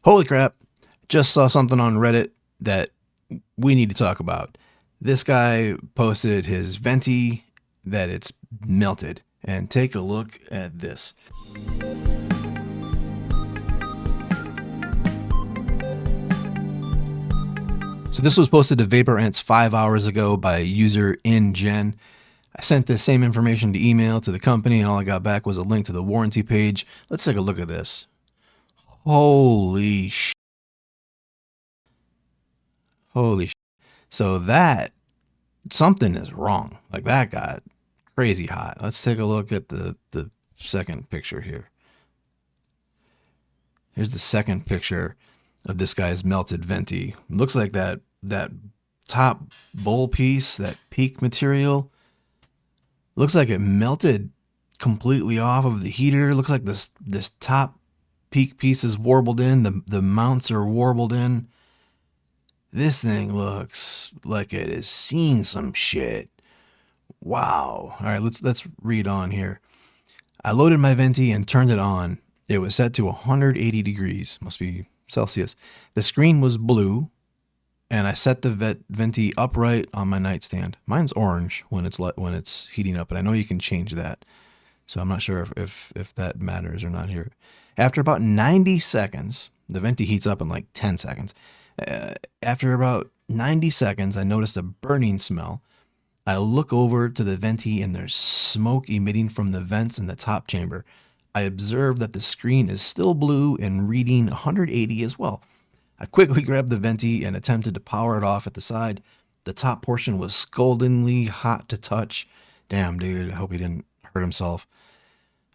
Holy crap. Just saw something on Reddit that we need to talk about. This guy posted his venti that it's melted. And take a look at this. So this was posted to vaporents 5 hours ago by user InGen. I sent this same information to email to the company, and all I got back was a link to the warranty page. Let's take a look at this. Holy sh! Holy sh! So that something is wrong. Like that got crazy hot. Let's take a look at the second picture here. Here's the second picture of this guy's melted venti. It looks like that top bowl piece, that peak material, looks like it melted completely off of the heater. Looks like this top peak piece is warbled in. The mounts are warbled in. This thing looks like it has seen some shit. Wow. All right, let's read on here. I loaded my venti and turned it on. It was set to 180 degrees, must be Celsius. The screen was blue, and I set the venti upright on my nightstand. Mine's orange when it's heating up, and I know you can change that. So I'm not sure if that matters or not here. After about 90 seconds, the venti heats up in like 10 seconds. After about 90 seconds, I noticed a burning smell. I look over to the venti and there's smoke emitting from the vents in the top chamber. I observe that the screen is still blue and reading 180 as well. I quickly grabbed the venti and attempted to power it off at the side. The top portion was scaldingly hot to touch. Damn, dude, I hope he didn't hurt himself.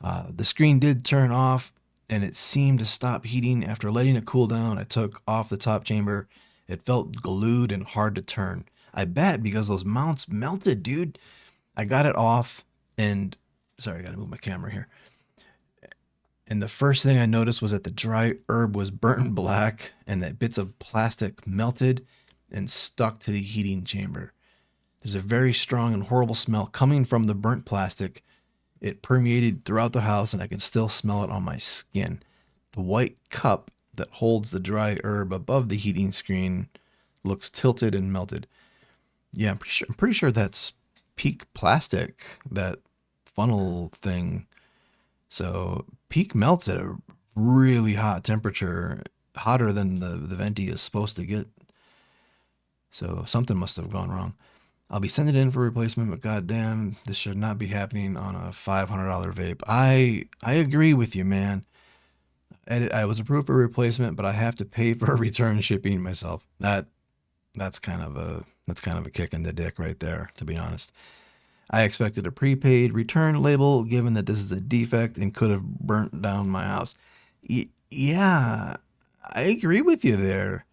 The screen did turn off and it seemed to stop heating. After letting it cool down, I took off the top chamber. It felt glued and hard to turn. I bet because those mounts melted, dude. I got it off and, sorry, I gotta move my camera here. And the first thing I noticed was that the dry herb was burnt black and that bits of plastic melted and stuck to the heating chamber. There's a very strong and horrible smell coming from the burnt plastic. It permeated throughout the house and I can still smell it on my skin. The white cup that holds the dry herb above the heating screen looks tilted and melted. Yeah, I'm pretty sure that's peak plastic, that funnel thing. So peak melts at a really hot temperature, hotter than the venti is supposed to get. So something must have gone wrong. I'll be sending it in for replacement, but goddamn, this should not be happening on a $500 vape. I agree with you, man. I was approved for replacement, but I have to pay for return shipping myself. That's kind of a kick in the dick right there, to be honest. I expected a prepaid return label, given that this is a defect and could have burnt down my house. Yeah, I agree with you there.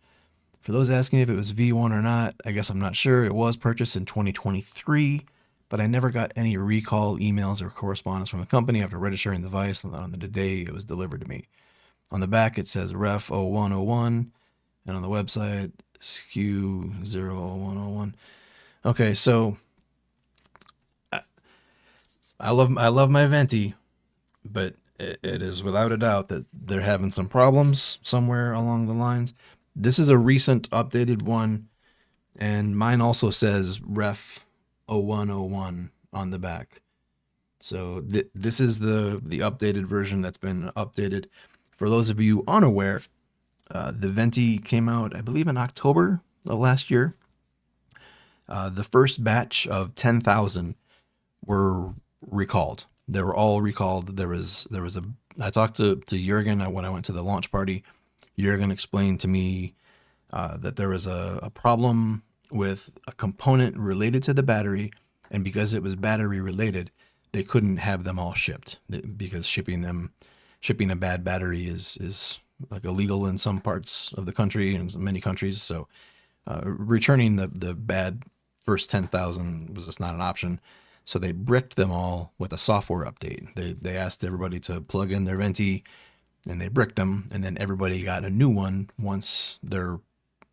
For those asking if it was V1 or not, I guess I'm not sure. It was purchased in 2023, but I never got any recall emails or correspondence from the company after registering the device on the day it was delivered to me. On the back, it says Ref 0101, and on the website, SKU 00101. Okay, so I love my venti, but it is without a doubt that they're having some problems somewhere along the lines. This is a recent updated one, and mine also says Ref 0101 on the back. So this is the updated version that's been updated. For those of you unaware, the venti came out, I believe, in October of last year. The first batch of 10,000 were recalled. They were all recalled. I talked to Jurgen when I went to the launch party. Jurgen explained to me that there was a problem with a component related to the battery, and because it was battery related, they couldn't have them all shipped because shipping a bad battery is like illegal in some parts of the country and in many countries. So returning the bad first 10,000 was just not an option. So they bricked them all with a software update. They asked everybody to plug in their venti, and they bricked them, and then everybody got a new one once their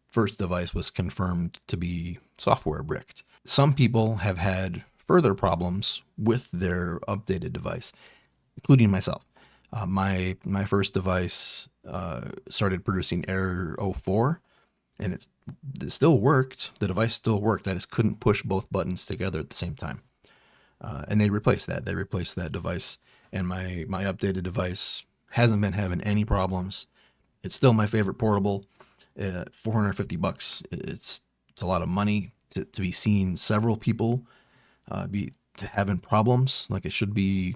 first device was confirmed to be software bricked. Some people have had further problems with their updated device, including myself. My first device started producing error 04, and it still worked. The device still worked. I just couldn't push both buttons together at the same time. And they replaced that. They replaced that device, and my updated device hasn't been having any problems. It's still my favorite portable. $450. It's a lot of money to be seeing several people be having problems. Like, it should be,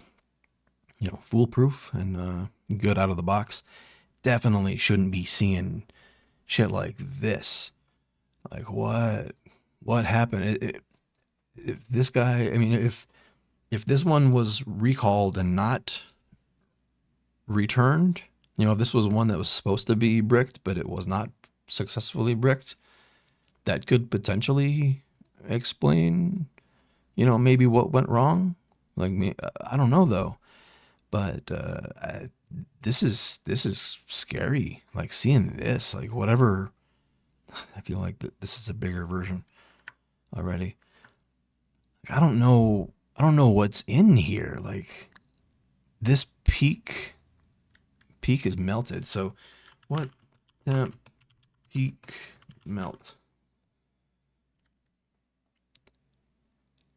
foolproof and good out of the box. Definitely shouldn't be seeing shit like this. Like, what happened? If this guy, I mean, if this one was recalled and not returned, if this was one that was supposed to be bricked, but it was not successfully bricked, that could potentially explain, maybe what went wrong. Like, me, I don't know though, but this is scary. Like, seeing this, like, whatever. I feel like this is a bigger version already. Like, I don't know what's in here. Like, this peak is melted. So what temp peak melt?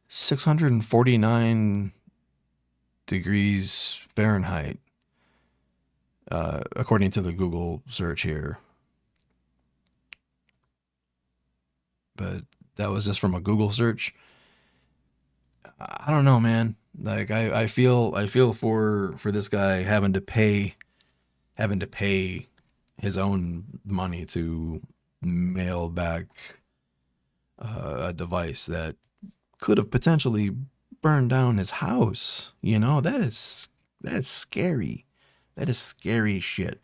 649 degrees Fahrenheit, according to the Google search here. But that was just from a Google search. I don't know, man. Like, I feel for this guy having to pay his own money to mail back a device that could have potentially burned down his house. That is scary. That is scary shit.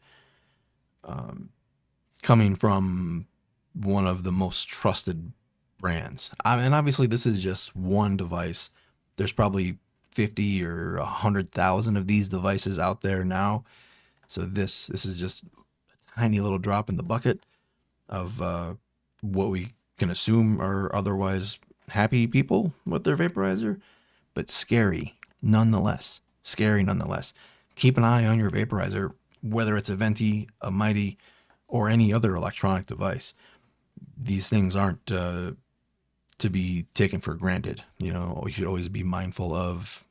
Coming from one of the most trusted brands. And obviously this is just one device. There's probably 50 or 100,000 of these devices out there now. So this is just a tiny little drop in the bucket of what we can assume are otherwise happy people with their vaporizer, but scary nonetheless. Scary nonetheless. Keep an eye on your vaporizer, whether it's a Venty, a Mighty, or any other electronic device. These things aren't to be taken for granted. You should always be mindful of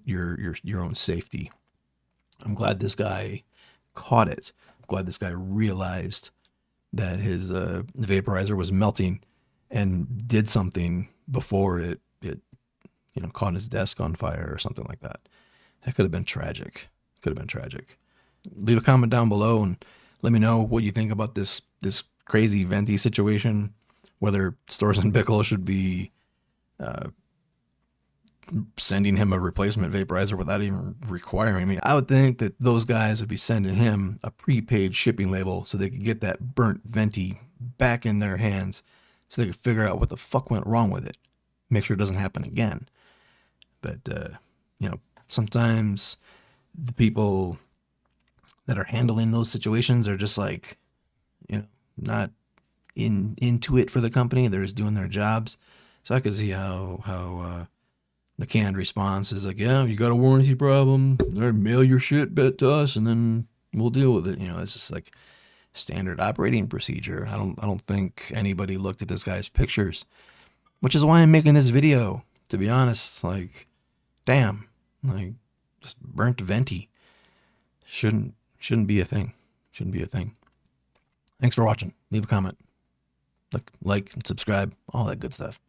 your own safety. I'm glad this guy caught it. I'm glad this guy realized that his vaporizer was melting and did something before it caught his desk on fire or something like that. That could have been tragic. Leave a comment down below and let me know what you think about this crazy Venty situation, whether Stores and Bickle should be sending him a replacement vaporizer without even requiring me. I would think that those guys would be sending him a prepaid shipping label so they could get that burnt Venty back in their hands so they could figure out what the fuck went wrong with it. Make sure it doesn't happen again. But, sometimes the people that are handling those situations are just like, not into it for the company. They're just doing their jobs. So I could see how the canned response is like, yeah, you got a warranty problem, all right, mail your shit back to us and then we'll deal with it. It's just like standard operating procedure. I don't think anybody looked at this guy's pictures, which is why I'm making this video, to be honest. Like, damn, like, just burnt Venty shouldn't be a thing. Thanks for watching. Leave a comment, like and subscribe, all that good stuff.